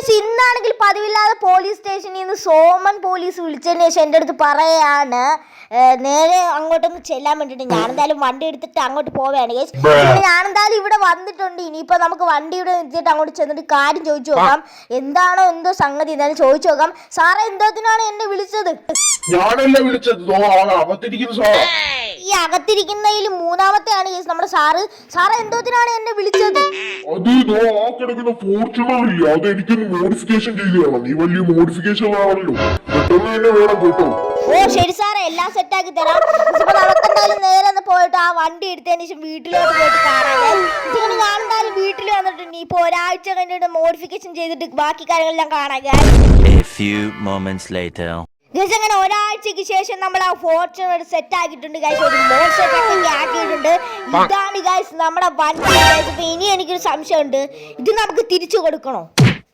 ഇന്നാണെങ്കിൽ പതിവില്ലാതെ പോലീസ് സ്റ്റേഷനിൽ നിന്ന് സോമൻ പോലീസ് വിളിച്ചതിന് ശേഷം എൻ്റെ അടുത്ത് പറയാണ് നേരെ അങ്ങോട്ടൊന്ന് ചെല്ലാൻ വേണ്ടിയിട്ട്. ഞാനെന്തായാലും വണ്ടി എടുത്തിട്ട് അങ്ങോട്ട് പോവുകയാണ് ഗൈസ്. ഞാനെന്തായാലും ഇവിടെ വന്നിട്ടുണ്ട്. ഇനിയിപ്പോൾ നമുക്ക് വണ്ടി ഇവിടെ നിർത്തിയിട്ട് അങ്ങോട്ട് ചെന്നിട്ട് കാര്യം ചോദിച്ചു നോക്കാം. എന്താണോ എന്തോ സംഗതി എന്തായാലും ചോദിച്ചു നോക്കാം. സാറേ എന്തോത്തിനാണ് എന്നെ വിളിച്ചത്? ഈ അകത്തിരിക്കുന്നതിൽ മൂന്നാമത്തെയാണ് ഗൈസ് നമ്മുടെ സാറ്. സാറ് എന്തോത്തിനാണ് എന്നെ വിളിച്ചത്? മോഡിഫിക്കേഷൻ ചെയ്തതാണ്. നീ വലിയ മോഡിഫിക്കേഷൻ ആണല്ലോ, പെട്ടെന്ന് തന്നെ വേണം കേട്ടോ. ഓ ശരി സാറേ, എല്ലാം സെറ്റാക്കി തരാം. ഇപ്പൊ നമുക്കെന്തായാലും നേരെ ഒന്ന് പോയിട്ട് ആ വണ്ടി എടുത്തതിന് ശേഷം വീട്ടിലോട്ട് പോയിട്ട് കാണാം. ഞാൻ എന്തായാലും വീട്ടിൽ വന്നിട്ടുണ്ട്. ഇപ്പൊ ഒരാഴ്ച കഴിഞ്ഞിട്ട് മോഡിഫിക്കേഷൻ ചെയ്തിട്ട് ബാക്കി കാര്യങ്ങളെല്ലാം കാണാം. അങ്ങനെ ഒരാഴ്ചക്ക് ശേഷം നമ്മൾ ആ ഫോർച്യൂണർ സെറ്റ് ആക്കിയിട്ടുണ്ട് ഗൈസ്. ഒരു മോഡ്സെറ്റ് ഒക്കെ ആക്കിയിട്ടുണ്ട്. ഇതാണ് ഗൈസ് നമ്മുടെ വണ്ടി. ഇപ്പൊ ഇനി എനിക്കൊരു സംശയമുണ്ട്, ഇത് നമുക്ക് തിരിച്ചു കൊടുക്കണോ?